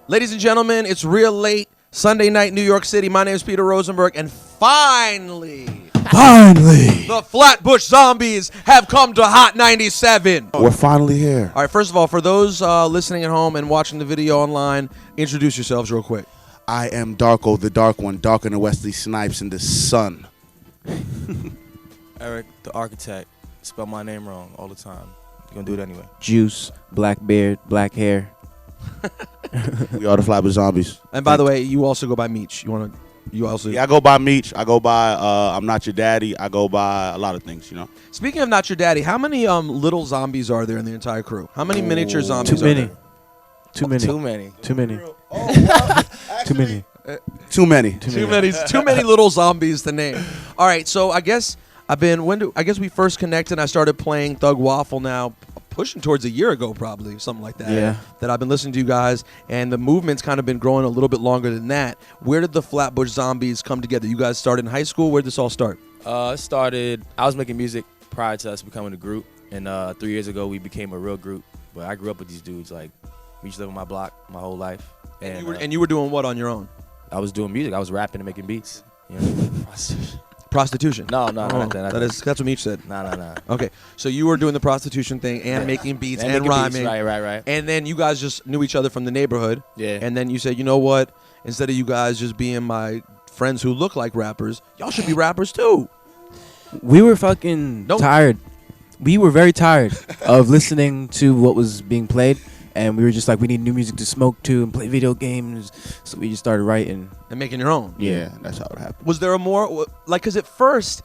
Ladies and gentlemen, it's real late Sunday night, New York City. My name is Peter Rosenberg, and finally, the Flatbush Zombies have come to Hot 97. We're finally here. All right, first of all, for those listening at home and watching the video online, introduce yourselves real quick. I am Darko, the Dark One, darker than Wesley Snipes in the sun. Eric, the architect. Spell my name wrong all the time. You're gonna do it anyway. Juice, black beard, black hair. We are the Flatbush Zombies. And by the way, you also go by Meech. Yeah, I go by Meech. I go by I'm Not Your Daddy. I go by a lot of things, you know. Speaking of Not Your Daddy, how many little zombies are there in the entire crew? How many miniature zombies are there? Too many. Too many. Too many. Too many. Too many. Too many little zombies to name. All right, so I guess I guess we first connected and I started playing Thug Waffle now, pushing towards a year ago probably, something like that. Yeah. That I've been listening to you guys, and the movement's kind of been growing a little bit longer than that. Where did the Flatbush Zombies come together? You guys started in high school? Where did this all start? It started, I was making music prior to us becoming a group, and 3 years ago we became a real group. But I grew up with these dudes, like, we used to live on my block my whole life. And you were doing what on your own? I was doing music. I was rapping and making beats. You know? Prostitution? No, not that. That's what Meech said. No. Okay, so you were doing the prostitution thing and making beats and making rhyming. Beats. Right. And then you guys just knew each other from the neighborhood. Yeah. And then you said, you know what? Instead of you guys just being my friends who look like rappers, y'all should be rappers too. We were fucking tired. We were very tired of listening to what was being played. And we were just like, we need new music to smoke to and play video games. So we just started writing. And making your own. Yeah, that's how it happened. Was there a more, like, because at first,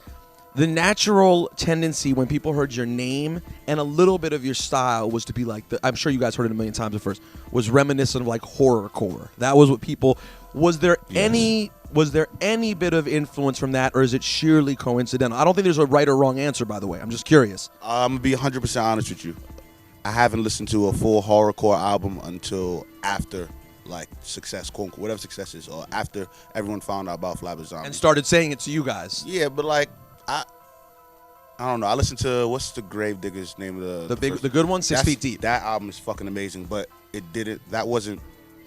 the natural tendency when people heard your name and a little bit of your style was to be like, I'm sure you guys heard it a million times at first, was reminiscent of like horrorcore. That was what people, was there any bit of influence from that, or is it sheerly coincidental? I don't think there's a right or wrong answer, by the way. I'm just curious. I'm going to be 100% honest with you. I haven't listened to a full horrorcore album until after, like, success, quote unquote, whatever success is, or after everyone found out about Flatbush Zombies. And started saying it to you guys. Yeah, but like, I don't know. I listened to, what's the Gravedigger's name of the good one, 6 Feet Deep. That album is fucking amazing, but that wasn't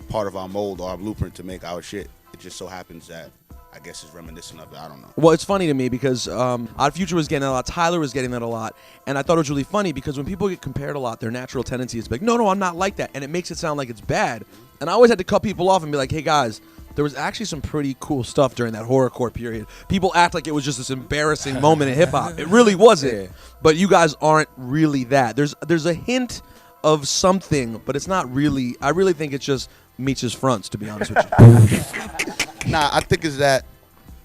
part of our mold or our blueprint to make our shit. It just so happens that I guess is reminiscent of it. I don't know. Well, it's funny to me because Odd Future was getting that a lot. Tyler was getting that a lot. And I thought it was really funny because when people get compared a lot, their natural tendency is to be like, no, I'm not like that. And it makes it sound like it's bad. And I always had to cut people off and be like, hey, guys, there was actually some pretty cool stuff during that horrorcore period. People act like it was just this embarrassing moment in hip-hop. It really wasn't. Yeah. But you guys aren't really that. There's a hint of something, but it's not really. I really think it's just Meech's fronts, to be honest with you. Nah, I think it's that,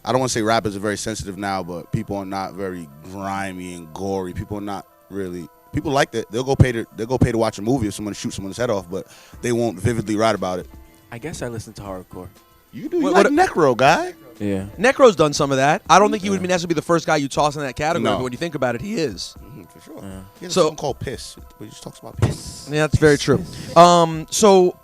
I don't want to say rappers are very sensitive now, but people are not very grimy and gory. People are not really, people like that. They'll go pay to watch a movie if someone shoots someone's head off, but they won't vividly write about it. I guess I listen to horrorcore. You do. You're like Necro, guy. Yeah. Necro's done some of that. I don't think he would necessarily be the first guy you toss in that category, No. but when you think about it, he is. For sure. Yeah. He has a song called Piss, where he just talks about piss. Yeah, that's very true. So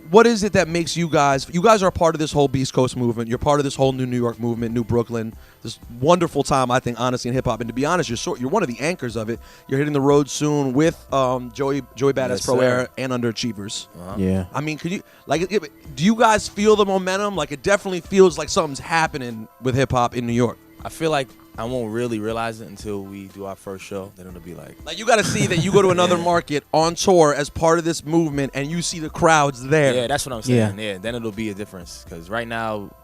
what is it that makes you guys are a part of this whole Beast Coast movement. You're part of this whole new New York movement, New Brooklyn, this wonderful time, I think, honestly, in hip-hop. And to be honest, you're one of the anchors of it. You're hitting the road soon with Joey Badass Yes, Pro sir. Air and Underachievers. Yeah. I mean, could you, like, do you guys feel the momentum? Like, it definitely feels like something's happening with hip-hop in New York. I feel like I won't really realize it until we do our first show. Then it'll be like you got to see that you go to another market on tour as part of this movement, and you see the crowds there. Yeah, that's what I'm saying. Yeah, then it'll be a difference. Because right now,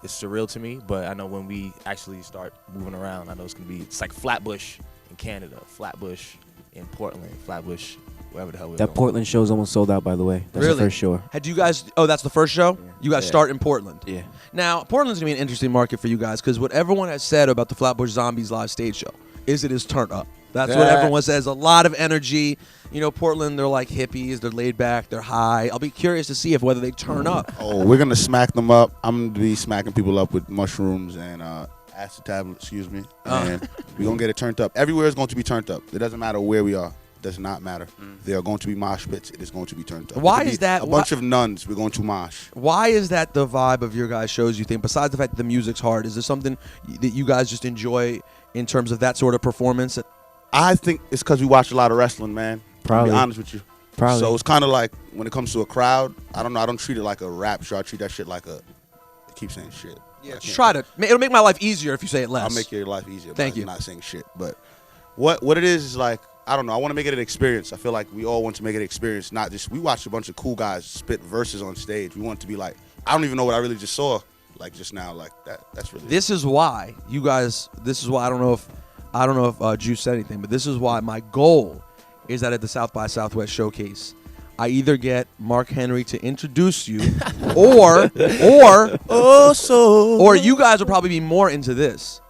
it's surreal to me. But I know when we actually start moving around, I know it's like Flatbush in Canada, Flatbush in Portland, Flatbush wherever the hell we're That going. Portland show's almost sold out, by the way. That's Really? the first show. Had you guys? Oh, that's the first show. Yeah. You guys Yeah. start in Portland. Yeah. Now, Portland's gonna be an interesting market for you guys because what everyone has said about the Flatbush Zombies live stage show is it is turned up. That's what everyone says. A lot of energy. You know, Portland, they're like hippies. They're laid back. They're high. I'll be curious to see whether they turn up. Oh, we're going to smack them up. I'm going to be smacking people up with mushrooms and acid tablets, excuse me. And we're going to get it turned up. Everywhere is going to be turned up. It doesn't matter where we are. It does not matter. There are going to be mosh pits. It is going to be turned up. Why is that? A bunch of nuns. We're going to mosh. Why is that the vibe of your guys' shows, you think? Besides the fact that the music's hard, is there something that you guys just enjoy in terms of that sort of performance? I think it's because we watch a lot of wrestling, man. Probably. To be honest with you. Probably. So it's kind of like when it comes to a crowd, I don't know. I don't treat it like a rap show. I treat that shit like a. I keep saying shit. Yeah, just try to. It'll make my life easier if you say it less. I'll make your life easier. Thank by you. Not saying shit, but what it is like. I don't know. I want to make it an experience. I feel like we all want to make it an experience, not just we watched a bunch of cool guys spit verses on stage. We want it to be like, I don't even know what I really just saw, like just now, like that. That's really. This is why you guys. This is why I don't know if Juice said anything, but this is why my goal is that at the South by Southwest showcase, I either get Mark Henry to introduce you, or you guys will probably be more into this.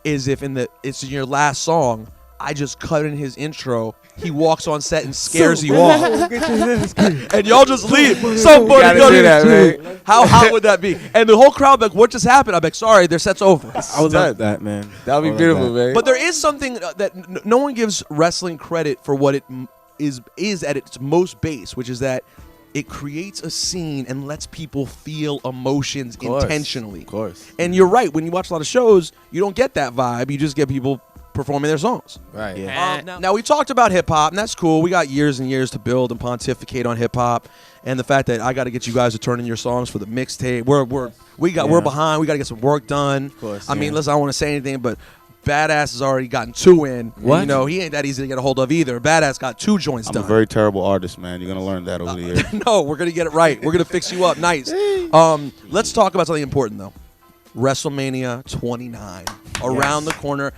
Is if it's in your last song, I just cut in his intro. He walks on set and scares you off, and y'all just leave. Somebody do that, man. How hot would that be? And the whole crowd be like, "What just happened?" I'm like, "Sorry, their set's over." I would love that, man. That would be beautiful, man. But there is something that no one gives wrestling credit for what it is at its most base, which is that it creates a scene and lets people feel emotions intentionally. Of course. And you're right. When you watch a lot of shows, you don't get that vibe. You just get people performing their songs. Right. Yeah. Now we talked about hip hop, and that's cool. We got years and years to build and pontificate on hip hop, and the fact that I got to get you guys to turn in your songs for the mixtape. We're behind. We got to get some work done. Of course. I mean, listen, I don't want to say anything, but Badass has already gotten 2 in. What? You know, he ain't that easy to get a hold of either. Badass got 2 joints I'm done. a very terrible artist, man. You're gonna learn that over the years. No, we're gonna get it right. We're gonna fix you up nice. Let's talk about something important though. WrestleMania 29 around the corner.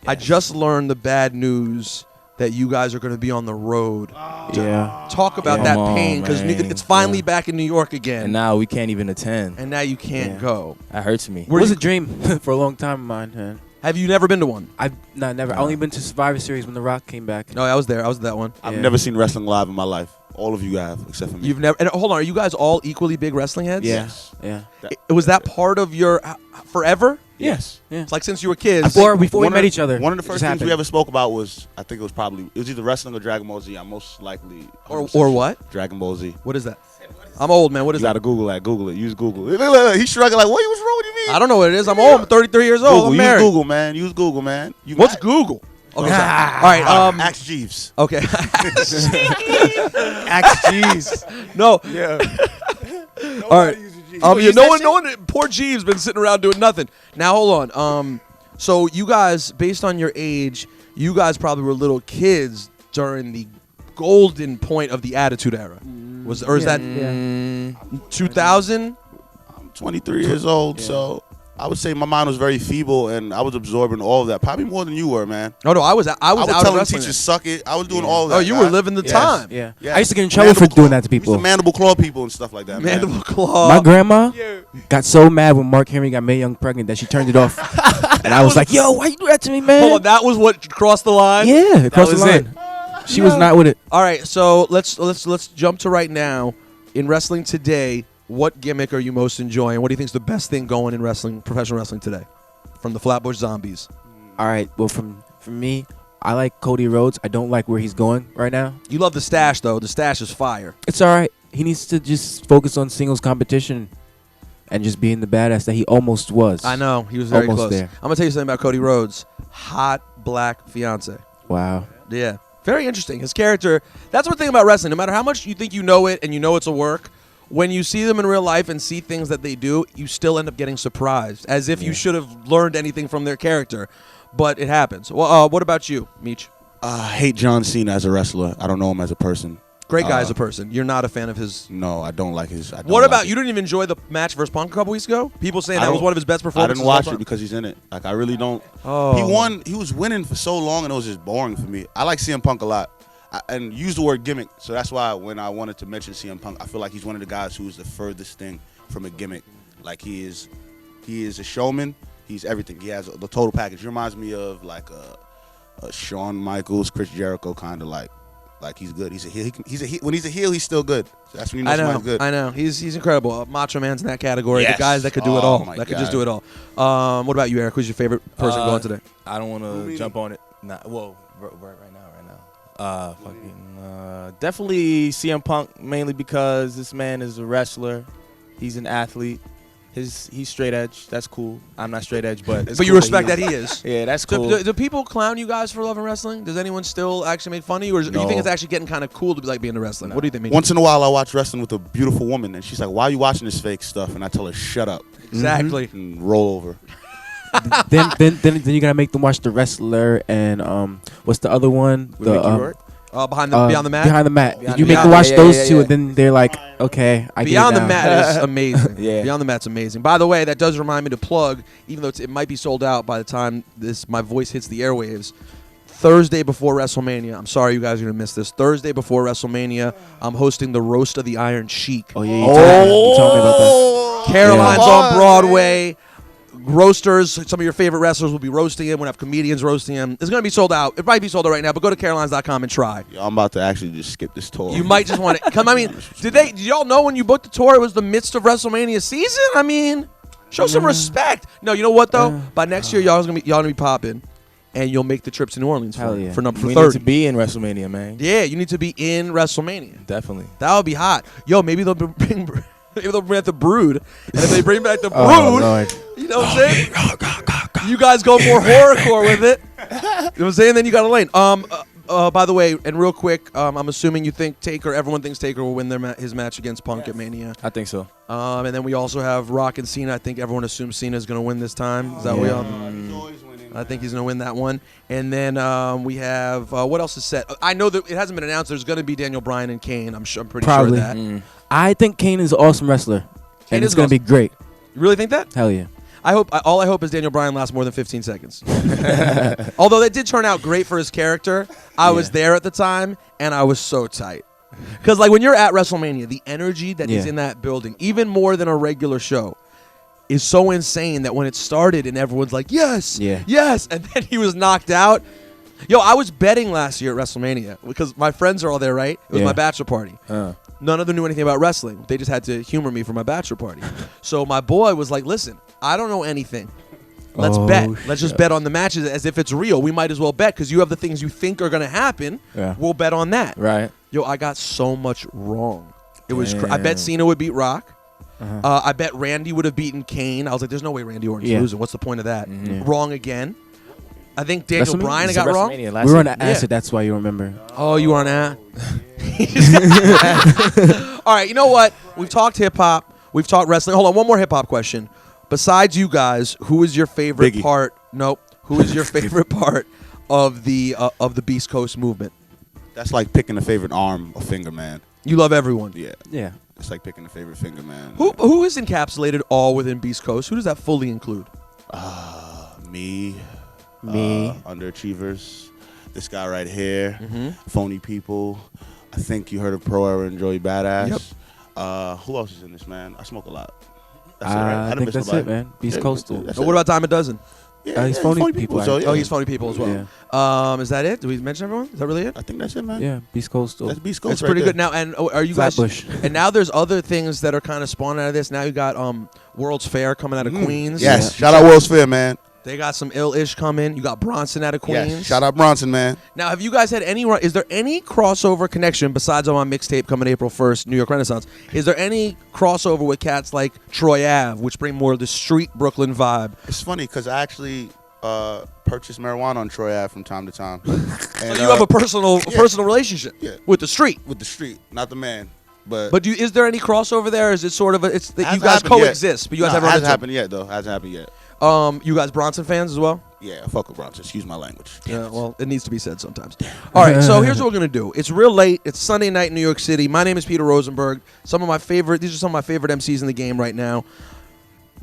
I just learned the bad news that you guys are going to be on the road. Yeah. Talk about Come that on, pain, because man. it's finally back in New York again, And now we can't even attend. and now you can't Yeah. go. That hurts me. It was a dream for a long time of mine, man. Have you never been to one? I've never. I only been to Survivor Series when The Rock came back. No, I was there. I was at that one. I've Yeah. never seen wrestling live in my life. All of you have, except for me. You've never. And hold on, are you guys all equally big wrestling heads? Yeah. Yes. Yeah. Was that part of your forever? Yes. Yeah. It's like since you were kids. Before we One met of- each other. One of the it first just things we happened. ever spoke about was, I think it was either wrestling or Dragon Ball Z. I'm most likely. or 100% what? Dragon Ball Z. What is that? I'm old, man. What is You that? gotta Google that. Google it. Use Google. Look, he's struggling like, what? What's wrong with you, I don't know what it is. I'm old. I'm 33 years old. Google. I'm Use married. Google, man. Use Google, man. You What's mad? Google? Okay. All right. Ask Jeeves. Okay. Axe cheese. No. Yeah. All right. No one. Poor Jeeves been sitting around doing nothing. Now hold on. So you guys, based on your age, you guys probably were little kids during the golden point of the Attitude Era. Is that 2000? I'm 23 years old, so I would say my mind was very feeble, and I was absorbing all of that. Probably more than you were, man. No, I was I out was of telling wrestling. teachers suck it. I was doing all of that. Oh, you guy. were living the Yes. time. Yeah. Yeah. I used to get in trouble for doing that to people. We used to mandible claw people and stuff like that, man. Mandible Claw. My grandma got so mad when Mark Henry got Mae Young pregnant that she turned it off. And I was like, yo, why you do that to me, man? Hold on, that was what crossed the line? Yeah, across the was line. She was not with it. All right, so let's jump to right now. In wrestling today, what gimmick are you most enjoying? What do you think is the best thing going in wrestling, professional wrestling today? From the Flatbush Zombies. All right, well, from me, I like Cody Rhodes. I don't like where he's going right now. You love the stash, though. The stash is fire. It's all right. He needs to just focus on singles competition and just being the badass that he almost was. I know. He was very Almost close. there. I'm going to tell you something about Cody Rhodes. Hot black fiance. Wow. Yeah. Very interesting. His character, that's one thing about wrestling. No matter how much you think you know it and you know it's a work, when you see them in real life and see things that they do, you still end up getting surprised, as if you should have learned anything from their character. But it happens. Well, what about you, Meech? I hate John Cena as a wrestler. I don't know him as a person. Great guy as a person. You're not a fan of his. No, I don't like his. I don't What like about it. you? Didn't even enjoy the match versus Punk a couple weeks ago? People saying I that was don't- one of his best I performances. didn't watch so far. it because he's in it. Like, I really don't. Oh. He won. He was winning for so long, and it was just boring for me. I like CM Punk a lot. And use the word gimmick. So that's why when I wanted to mention CM Punk, I feel like he's one of the guys who's the furthest thing from a gimmick. Like, he is a showman. He's everything. He has the total package. He reminds me of like a Shawn Michaels, Chris Jericho kind of like he's good. He's a heel. He's a heel. When he's a heel, he's still good. So that's when you know somebody's good. I know. He's incredible. Macho Man's in that category. Yes. The guys that could do it Oh, all. my That could just God. do it all. What about you, Eric? Who's your favorite person going today? I don't want to mean? jump on it. Right now. Definitely CM Punk, mainly because this man is a wrestler. He's an athlete. He's straight edge. That's cool. I'm not straight edge, but But you respect that he is. Yeah, that's So cool. do people clown you guys for loving wrestling? Does anyone still actually make fun of you, or do you think it's actually getting kind of cool to be like being a wrestler? What do you think? Once in a while, I watch wrestling with a beautiful woman, and she's like, "Why are you watching this fake stuff?" And I tell her, "Shut up," Exactly. and roll over. then you gotta make them watch The Wrestler and what's the other one? With Mickey Rourke? Beyond the mat. Behind the mat. Beyond You the make Mat. them watch Yeah, those yeah, two, yeah. and then they're like, okay, I Beyond get the it now. Mat is amazing. Yeah. Beyond the Mat's amazing. By the way, that does remind me to plug, even though it might be sold out by the time my voice hits the airwaves. Thursday before WrestleMania, I'm sorry you guys are gonna miss this. Thursday before WrestleMania, I'm hosting the Roast of the Iron Sheik. Oh yeah, you told me about that. Caroline's Yeah. on Broadway. Roasters, some of your favorite wrestlers will be roasting him. We're gonna have comedians roasting him. It's gonna be sold out. It might be sold out right now, but go to carolines.com and try. Yo, I'm about to actually just skip this tour. You might just want to come. I mean, did y'all know when you booked the tour it was the midst of WrestleMania season? I mean, show some respect. No, you know what though? By next year, y'all gonna be popping, and you'll make the trip to New Orleans Hell yeah. for number We 30. need to be in WrestleMania, man. Yeah, you need to be in WrestleMania. Definitely. That would be hot. Yo, maybe they'll bring. Maybe they'll bring back the Brood, and if they bring back the Brood, Oh, Lord. you know what I'm saying? You guys go more horrorcore with it. You know what I'm saying? Then you got a lane. By the way, and real quick, I'm assuming you think everyone thinks Taker will win his match against Punk at Mania. I think so. And then we also have Rock and Cena. I think everyone assumes Cena's going to win this time. Is that what we all? I think he's going to win that one. And then we have what else is set? I know that it hasn't been announced. There's going to be Daniel Bryan and Kane. I'm pretty Probably. sure of that. I think Kane is an awesome wrestler, and is it's gonna awesome. be great. You really think that? Hell yeah. All I hope is Daniel Bryan lasts more than 15 seconds. Although that did turn out great for his character. I was there at the time, and I was so tight. Because like when you're at WrestleMania, the energy that is in that building, even more than a regular show, is so insane that when it started and everyone's like, yes, yes, and then he was knocked out. Yo, I was betting last year at WrestleMania because my friends are all there, right? It was my bachelor party. None of them knew anything about wrestling. They just had to humor me for my bachelor party. So my boy was like, listen, I don't know anything. Let's bet. Let's just bet on the matches as if it's real. We might as well bet because you have the things you think are going to happen. Yeah. We'll bet on that. Right. Yo, I got so much wrong. It was. I bet Cena would beat Rock. I bet Randy would have beaten Kane. I was like, there's no way Randy Orton's losing. What's the point of that? Wrong again. I think Daniel Bryan I got wrong. We were on acid. That's why you remember. Oh, you were on that? All right, you know what? We've talked hip-hop. We've talked wrestling. Hold on, one more hip-hop question. Besides you guys, who is your favorite Biggie. part? Nope. Who is your favorite part of the Beast Coast movement? That's like picking a favorite arm or finger, man. You love everyone. Yeah. Yeah. It's like picking a favorite finger, man. Who is encapsulated all within Beast Coast? Who does that fully include? Me. Me. Underachievers. This guy right here. Phony people. I think you heard of Pro Era and Joey Badass. Yep. Who else is in this, man? I smoke a lot. That's I think that's it, man. Beast Coastal. That's What about Dime a Dozen? Yeah, he's phony people, So, right? yeah. Oh, he's phony people as well. Yeah. Is that it? Did we mention everyone? Is that really it? I think that's it, man. Yeah, Beast Coastal. That's Beast Coast. It's pretty good now. And are you guys? Flatbush. And now there's other things that are kind of spawning out of this. Now you got World's Fair coming out of Queens. Yes. Shout out World's Fair, man. They got some ill-ish coming. You got Bronson out of Queens. Yes. Shout out Bronson, man. Now, have you guys had any? Is there any crossover connection besides on my mixtape coming April 1st, New York Renaissance? Is there any crossover with cats like Troy Ave, which bring more of the street Brooklyn vibe? It's funny because I actually purchase marijuana on Troy Ave from time to time. And, So you have a personal relationship with the street. with the street, not the man. But Is there any crossover there? Is it sort of you guys happened yet. coexist, but you guys No, have hasn't happened yet though. Hasn't happened yet. You guys Bronson fans as well? Yeah, fuck with Bronson. Excuse my language. Yeah, well, it needs to be said sometimes. All right, so here's what we're gonna do. It's real late. It's Sunday night in New York City. My name is Peter Rosenberg. These are some of my favorite MCs in the game right now.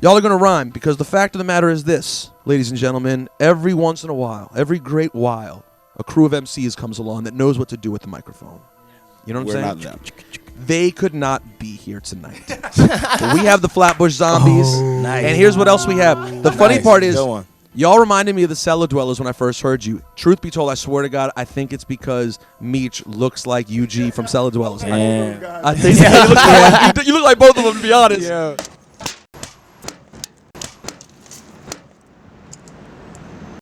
Y'all are gonna rhyme because the fact of the matter is this, ladies and gentlemen. Every once in a while, every great while, a crew of MCs comes along that knows what to do with the microphone. You know what We're I'm saying? not them. They could not be here tonight. But we have the Flatbush Zombies. Nice. And here's what else we have. The funny part is, Go on. y'all reminded me of the Cellar Dwellers when I first heard you. Truth be told, I swear to God, I think it's because Meech looks like UG from Cellar Dwellers. Damn. I think you look like both of them, to be honest.